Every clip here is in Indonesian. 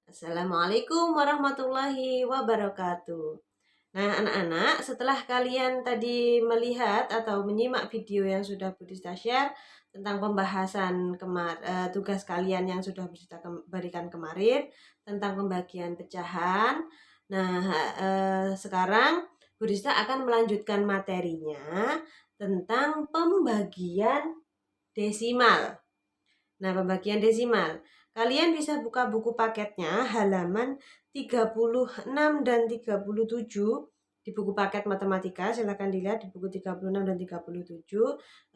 Assalamualaikum warahmatullahi wabarakatuh. Nah, anak-anak, setelah kalian tadi melihat atau menyimak video yang sudah Budista share tentang pembahasan tugas kalian yang sudah Budista berikan kemarin tentang pembagian pecahan. Nah, sekarang Budista akan melanjutkan materinya tentang pembagian desimal. Nah, pembagian desimal. Kalian bisa buka buku paketnya halaman 36 dan 37 di buku paket matematika. Silakan dilihat di buku 36 dan 37.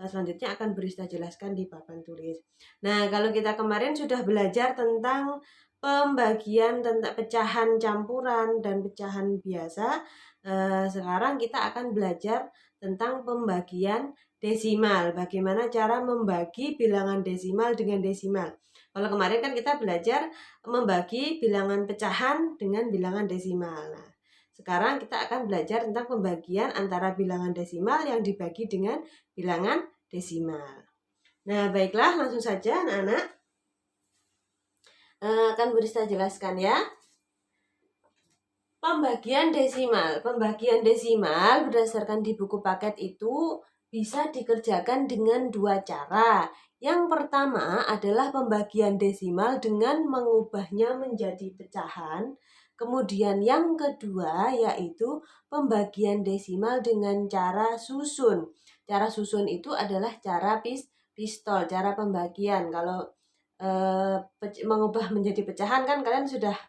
Selanjutnya akan Budista jelaskan di papan tulis. Nah, kalau kita kemarin sudah belajar tentang pembagian tentang pecahan campuran dan pecahan biasa, sekarang kita akan belajar tentang pembagian desimal. Bagaimana cara membagi bilangan desimal dengan desimal. Kalau kemarin kan kita belajar membagi bilangan pecahan dengan bilangan desimal. Nah, sekarang kita akan belajar tentang pembagian antara bilangan desimal yang dibagi dengan bilangan desimal. Nah, baiklah, langsung saja anak-anak akan Budista jelaskan ya. Pembagian desimal. Pembagian desimal berdasarkan di buku paket itu bisa dikerjakan dengan dua cara. Yang pertama adalah pembagian desimal dengan mengubahnya menjadi pecahan. Kemudian yang kedua yaitu pembagian desimal dengan cara susun. Cara susun itu adalah cara pistol, cara pembagian. Kalau mengubah menjadi pecahan kan kalian sudah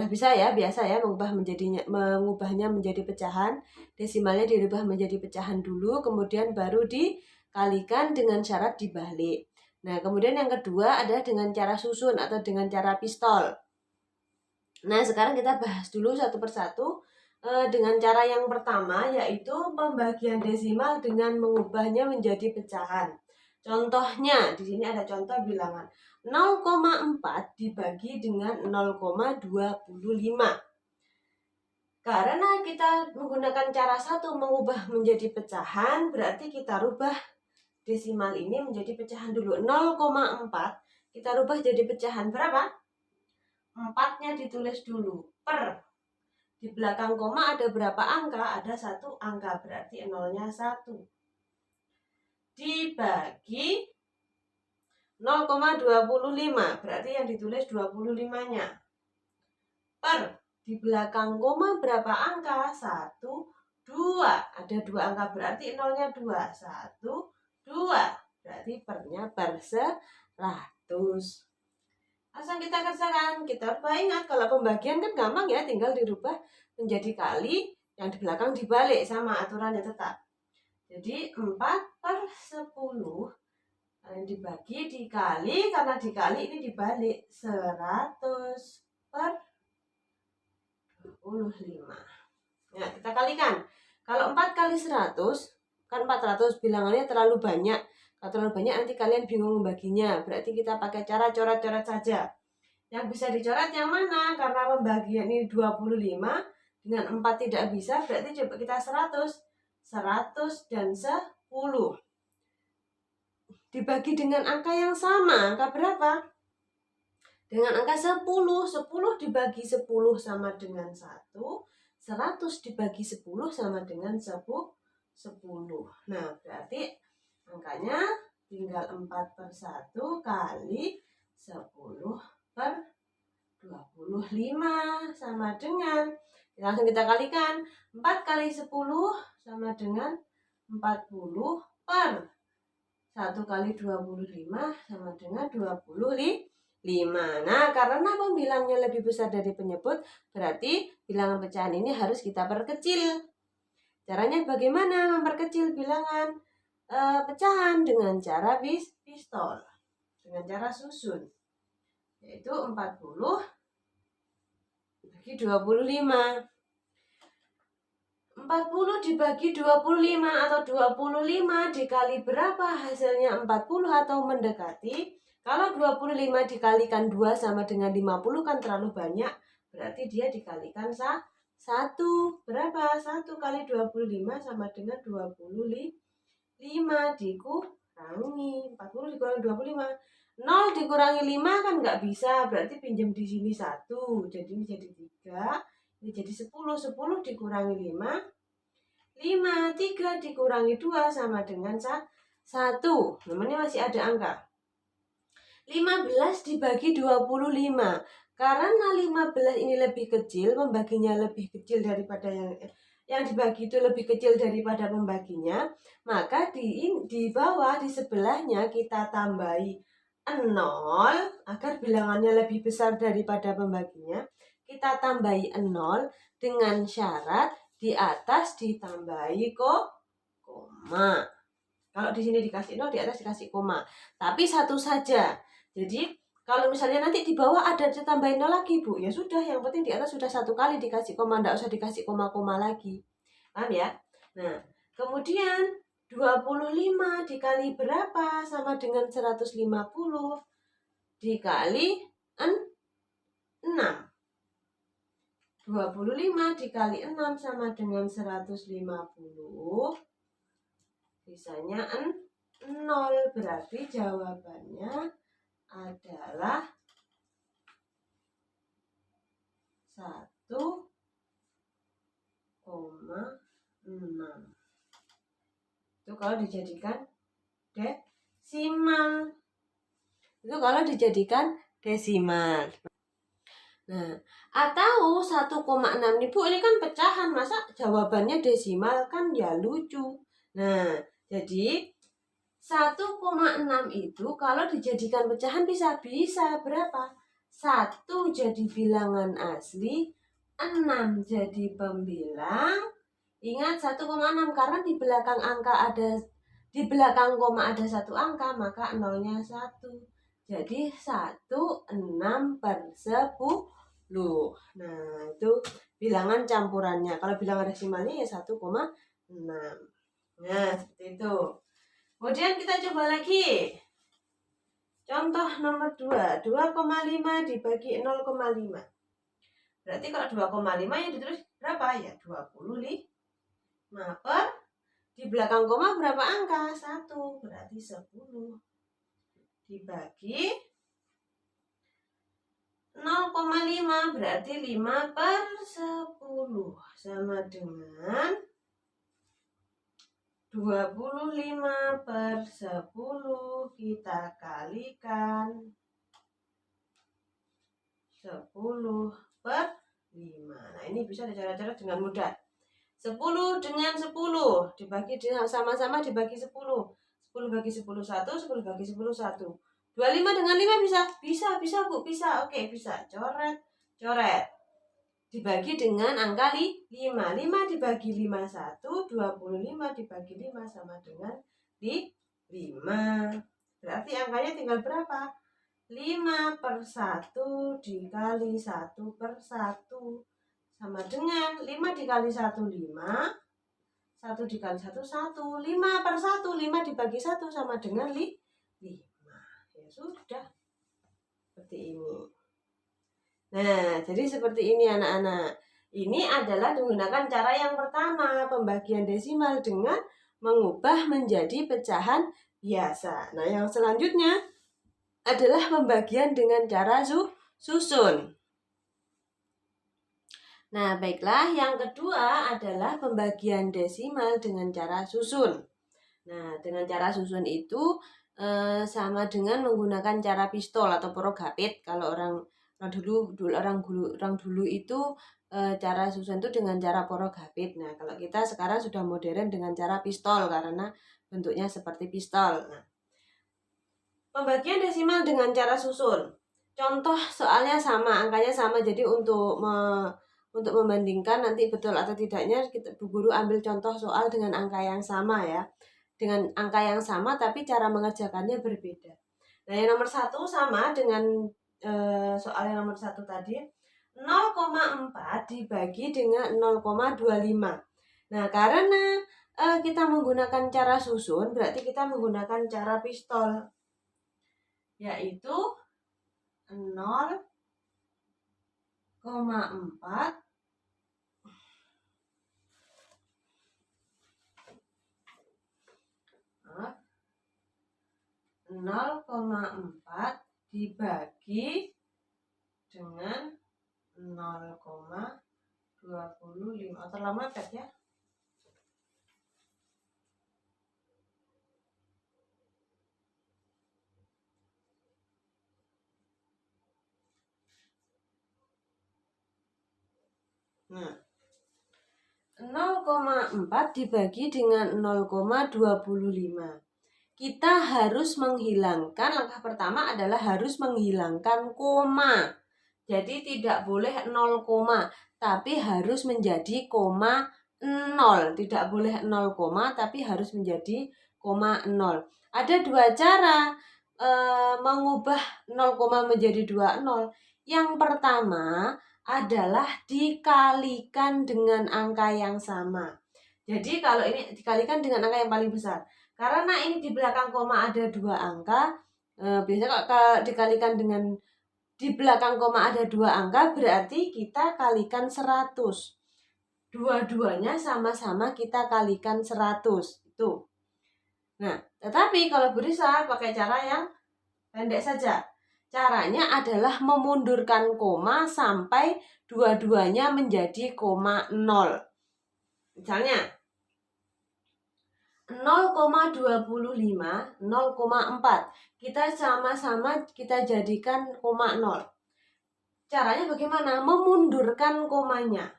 bisa ya, biasa ya mengubahnya menjadi pecahan. Desimalnya dirubah menjadi pecahan dulu, kemudian baru dikalikan dengan syarat dibalik. Nah, kemudian yang kedua adalah dengan cara susun atau dengan cara pistol. Nah, sekarang kita bahas dulu satu persatu. Dengan cara yang pertama yaitu pembagian desimal dengan mengubahnya menjadi pecahan. Contohnya, di sini ada contoh bilangan 0,4 dibagi dengan 0,25. Karena kita menggunakan cara satu mengubah menjadi pecahan, berarti kita rubah desimal ini menjadi pecahan dulu. 0,4 kita rubah jadi pecahan berapa? 4-nya ditulis dulu per. Di belakang koma ada berapa angka? Ada satu angka, berarti 0-nya 1. Dibagi 0,25, berarti yang ditulis 25-nya. Per, di belakang koma berapa angka? 1, 2. Ada 2 angka, berarti 0-nya 2. 1, 2. Berarti pernya per 100. Asal kita kerjakan, kita ingat kalau pembagian kan gampang ya, tinggal dirubah menjadi kali, yang di belakang dibalik sama aturannya tetap. Jadi 4/10 dibagi dikali, karena dikali ini dibalik 100/25. Ya, kita kalikan. Kalau 4 kali 100 kan 400, bilangannya terlalu banyak. Kalau terlalu banyak nanti kalian bingung membaginya. Berarti kita pakai cara coret-coret saja. Yang bisa dicoret yang mana? Karena pembagian ini 25 dengan 4 tidak bisa, berarti coba kita 100. 100 dan 10 dibagi dengan angka yang sama. Angka berapa? Dengan angka 10. 10 dibagi 10 sama dengan 1. 100 dibagi 10 sama dengan 10. Nah, berarti angkanya tinggal 4/1 kali 10/25 sama dengan, langsung kita kalikan, 4 kali 10 sama dengan 40 per 1 kali 25 sama dengan 25. Nah, karena pembilangnya lebih besar dari penyebut, berarti bilangan pecahan ini harus kita perkecil. Caranya bagaimana memperkecil bilangan pecahan? Dengan cara pistol, dengan cara susun, yaitu 40 bagi 25. 40 dibagi 25 atau 25 dikali berapa hasilnya? 40 atau mendekati. Kalau 25 dikalikan 2 sama dengan 50 kan terlalu banyak, berarti dia dikalikan 1. Berapa? 1 kali 25 sama dengan 25 dikurangi 40 dikurangi 25. 0 dikurangi 5 kan nggak bisa, berarti pinjam di sini 1, jadi ini jadi 3, ini jadi 10, 10 dikurangi 5, 5, 3 dikurangi 2 sama dengan 1, namanya masih ada angka. 15 dibagi 25, karena 15 ini lebih kecil, pembaginya lebih kecil daripada yang dibagi itu lebih kecil daripada pembaginya, maka di bawah, di sebelahnya kita tambahi 0 agar bilangannya lebih besar daripada pembaginya. Kita tambahi 0 dengan syarat di atas ditambahi koma. Kalau di sini dikasih 0, di atas dikasih koma. Tapi satu saja. Jadi kalau misalnya nanti di bawah ada ditambahin 0 lagi, Bu, ya sudah, yang penting di atas sudah 1 kali dikasih koma, enggak usah dikasih koma-koma lagi. Paham ya? Nah, kemudian 25 dikali berapa? Sama dengan 150 dikali 6. 25 dikali 6 sama dengan 150. Sisanya 0. Berarti jawabannya adalah 1,6. Itu kalau dijadikan desimal. Nah, atau 1,6 nih, Bu, ini kan pecahan, masa jawabannya desimal, kan ya lucu. Nah, jadi 1,6 itu kalau dijadikan pecahan bisa berapa? 1 jadi bilangan asli, 6 jadi pembilang. Ingat 1,6 karena di belakang koma ada 1 angka, maka nolnya 1. Jadi 1,6/10. Nah, itu bilangan campurannya. Kalau bilangan desimalnya ya 1,6. Nah, seperti itu. Kemudian kita coba lagi. Contoh nomor 2, 2,5 dibagi 0,5. Berarti kalau 2,5 yang ditulis berapa? Ya 25 per, di belakang koma berapa angka? 1, berarti 10. Dibagi 0,5 berarti 5/10 sama dengan 25/10 kita kalikan 10/5. Nah, ini bisa cara-cara dengan mudah. 10 dengan 10 dibagi sama-sama dibagi 10. 10 bagi 10 1, 10 bagi 10 1. 25 dengan 5 bisa? Bisa, Bu, bisa. Oke, bisa. Coret. Dibagi dengan angka 5. 5 dibagi 5 1, 25 dibagi 5 sama dengan 5. Berarti angkanya tinggal berapa? 5/1 dikali 1/1 sama dengan 5 dikali 1 5, 1 dikali 1 1, 5/1, 5 dibagi 1 sama dengan 5. Ya sudah, seperti ini. Nah, jadi seperti ini anak-anak. Ini adalah menggunakan cara yang pertama, pembagian desimal dengan mengubah menjadi pecahan biasa. Nah, yang selanjutnya adalah pembagian dengan cara susun. Nah, baiklah, yang kedua adalah pembagian desimal dengan cara susun. Nah, dengan cara susun itu sama dengan menggunakan cara pistol atau porogapit. Kalau orang dulu itu cara susun itu dengan cara porogapit. Nah, kalau kita sekarang sudah modern dengan cara pistol karena bentuknya seperti pistol. Nah, pembagian desimal dengan cara susun. Contoh soalnya sama, angkanya sama. Jadi untuk membandingkan nanti betul atau tidaknya, Bu Guru ambil contoh soal dengan angka yang sama ya. Dengan angka yang sama tapi cara mengerjakannya berbeda. Nah, yang nomor 1 sama dengan soal yang nomor 1 tadi. 0,4 dibagi dengan 0,25. Nah, karena kita menggunakan cara susun, berarti kita menggunakan cara pistol, yaitu 0,4 0,4 0,4 dibagi dengan 0,25. Terlalu mepet ya. Nah, 0,4 dibagi dengan 0,25. Kita harus menghilangkan, langkah pertama adalah harus menghilangkan koma. Jadi tidak boleh 0, tapi harus menjadi koma 0. Tidak boleh 0, tapi harus menjadi koma 0. Ada dua cara mengubah 0, menjadi 20. Yang pertama adalah dikalikan dengan angka yang sama. Jadi kalau ini dikalikan dengan angka yang paling besar. Karena ini di belakang koma ada dua angka, biasanya kalau dikalikan dengan di belakang koma ada dua angka, berarti kita kalikan 100. Dua-duanya sama-sama kita kalikan 100. Itu. Nah, tetapi kalau berusaha pakai cara yang pendek saja. Caranya adalah memundurkan koma sampai dua-duanya menjadi koma 0. Misalnya 0,25, 0,4. Kita sama-sama kita jadikan koma 0. Caranya bagaimana? Memundurkan komanya.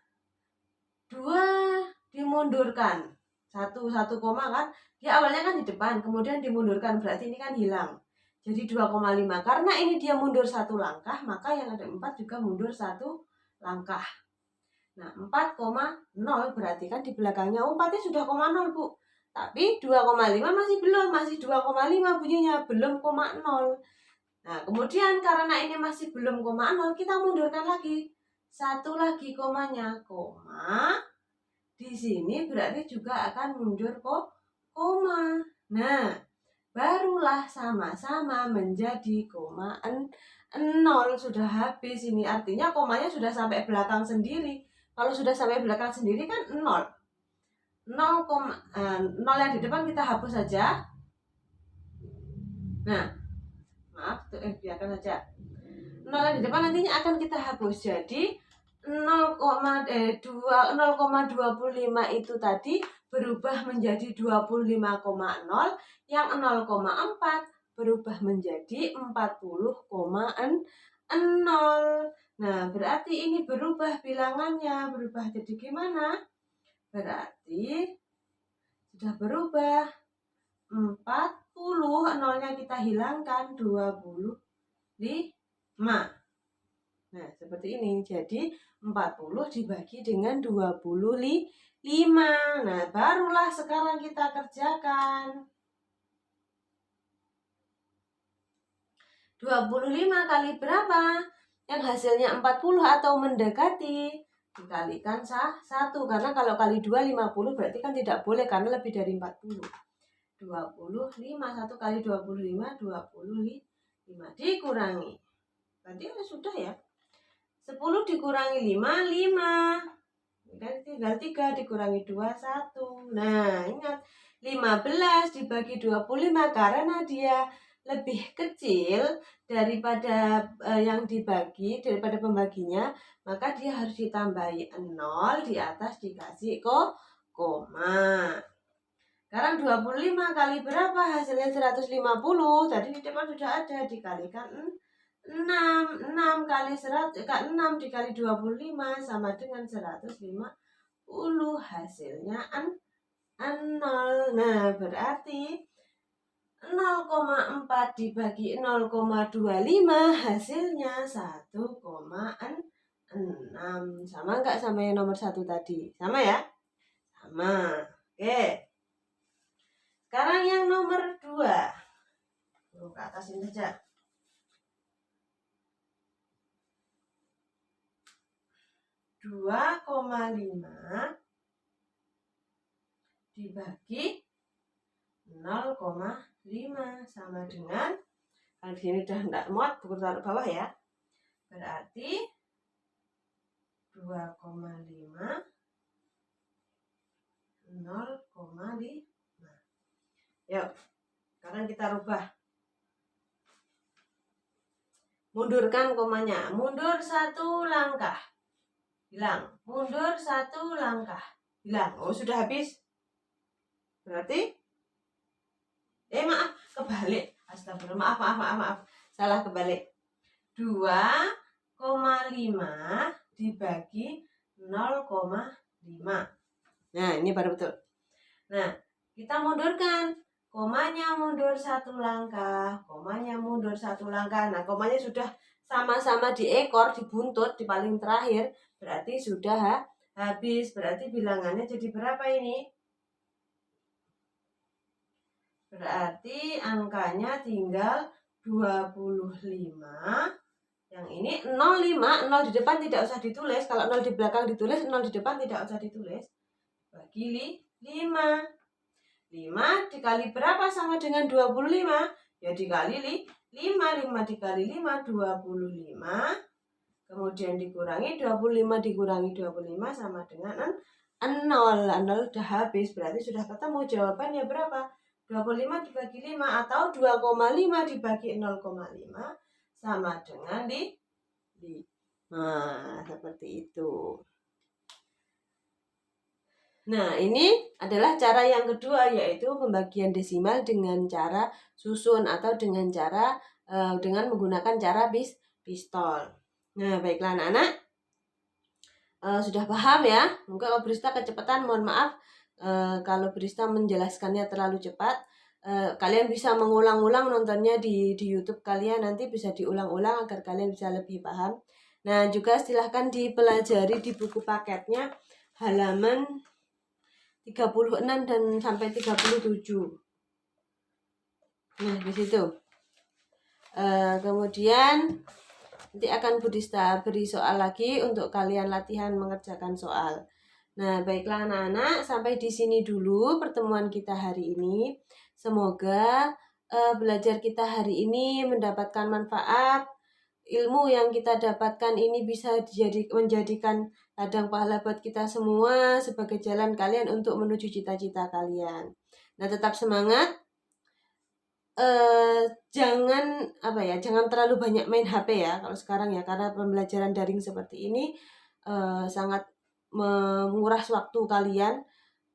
2 dimundurkan. Satu koma kan? Dia awalnya kan di depan, kemudian dimundurkan. Berarti ini kan hilang. Jadi 2,5. Karena ini dia mundur 1 langkah, maka yang ada 4 juga mundur 1 langkah. Nah, 4,0 berarti kan di belakangnya 4-nya sudah koma 0, Bu. Tapi 2,5 masih belum, masih 2,5 bunyinya, belum koma 0. Nah, kemudian karena ini masih belum koma 0, kita mundurkan lagi. 1 lagi komanya, koma. Di sini berarti juga akan mundur koma. Nah, barulah sama-sama menjadi koma 0. Sudah habis ini, artinya komanya sudah sampai belakang sendiri. Kalau sudah sampai belakang sendiri kan 0. 0 yang di depan kita hapus saja. Nah, maaf, biarkan saja. 0 yang di depan nantinya akan kita hapus. Jadi 0,25 itu tadi berubah menjadi 25,0, yang 0,4 berubah menjadi 40,0. Nah, berarti ini berubah bilangannya. Berubah jadi gimana? Berarti sudah berubah 40, 0-nya kita hilangkan, 25. Nah, seperti ini. Jadi 40 dibagi dengan 25. Nah, barulah sekarang kita kerjakan. 25 kali berapa? Yang hasilnya 40 atau mendekati? Dikalikan 1. Karena kalau kali 2, 50 berarti kan tidak boleh karena lebih dari 40. 25, 1 kali 25, 25. Dikurangi. Tadi sudah ya. 10 dikurangi 5, 5. Kan tinggal 3 dikurangi 2, 1. Nah, ingat 15 dibagi 25 karena dia lebih kecil daripada yang dibagi, daripada pembaginya, maka dia harus ditambahi 0 di atas dikasih koma. Sekarang 25 kali berapa? Hasilnya 150. Tadi di depan sudah ada, dikalikan 6 kali 6 dikali 25 sama dengan 150, hasilnya 0. Nah, berarti 0,4 dibagi 0,25 hasilnya 1,6. Sama enggak sama yang nomor 1 tadi? Sama ya? Sama. Oke. Sekarang yang nomor 2. Ke atas ini saja. 2,5 dibagi 0,5 sama dengan, kalau di sini udah tidak muat, buku taruh bawah ya. Berarti 2,5 0,5. Yuk, sekarang kita rubah. Mundurkan komanya. Mundur 1 langkah. Hilang. Mundur 1 langkah. Hilang. Oh, sudah habis. Berarti maaf, kebalik. Astagfirullah. Maaf. Salah, kebalik. 2,5 dibagi 0,5. Nah, ini baru betul. Nah, kita mundurkan. Komanya mundur 1 langkah. Komanya mundur 1 langkah. Nah, komanya sudah sama-sama di ekor, di buntut, di paling terakhir. Berarti sudah habis. Berarti bilangannya jadi berapa ini? Berarti angkanya tinggal 25. Yang ini 05, 0 di depan tidak usah ditulis. Kalau 0 di belakang ditulis, 0 di depan tidak usah ditulis. Bagi 5. 5 dikali berapa sama dengan 25? Ya dikali 5. 5 dikali 5, 25. Kemudian dikurangi 25 dikurangi 25 sama dengan 0. 0 sudah habis. Berarti sudah ketemu jawabannya berapa? 25 dibagi 5 atau 2,5 dibagi 0,5 sama dengan 5. Nah, seperti itu. Nah, ini adalah cara yang kedua, yaitu pembagian desimal dengan cara susun atau dengan cara dengan menggunakan cara pistol. Nah, baiklah anak-anak, sudah paham ya? Mungkin kalau Brista kecepatan, mohon maaf kalau Brista menjelaskannya terlalu cepat. Kalian bisa mengulang-ulang nontonnya di YouTube kalian, nanti bisa diulang-ulang agar kalian bisa lebih paham. Nah, juga silahkan dipelajari di buku paketnya halaman 36 dan sampai 37. Nah, di situ. Kemudian nanti akan Budista beri soal lagi untuk kalian latihan mengerjakan soal. Nah, baiklah anak-anak, sampai di sini dulu pertemuan kita hari ini. Semoga belajar kita hari ini mendapatkan manfaat. Ilmu yang kita dapatkan ini bisa menjadikan ladang pahala buat kita semua sebagai jalan kalian untuk menuju cita-cita kalian. Nah, tetap semangat. Jangan terlalu banyak main HP ya kalau sekarang ya, karena pembelajaran daring seperti ini sangat menguras waktu kalian,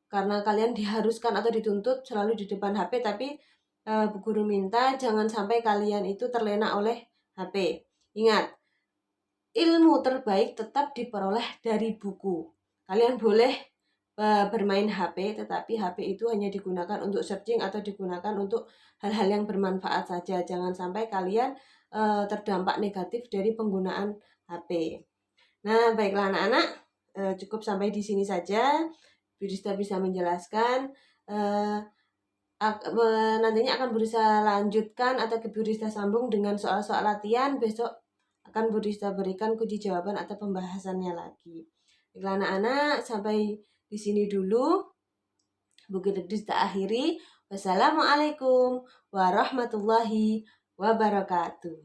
karena kalian diharuskan atau dituntut selalu di depan HP. Tapi Bu Guru minta jangan sampai kalian itu terlena oleh HP. Ingat, ilmu terbaik tetap diperoleh dari buku. Kalian boleh bermain HP, tetapi HP itu hanya digunakan untuk searching atau digunakan untuk hal-hal yang bermanfaat saja. Jangan sampai kalian terdampak negatif dari penggunaan HP. Nah, baiklah anak-anak, cukup sampai di sini saja. Budista bisa menjelaskan. Nantinya akan berusaha lanjutkan atau Budista sambung dengan soal-soal latihan. Besok akan Budista berikan kunci jawaban atau pembahasannya lagi. Baiklah anak-anak, sampai di sini dulu. Budista akhiri. Wassalamualaikum warahmatullahi wabarakatuh.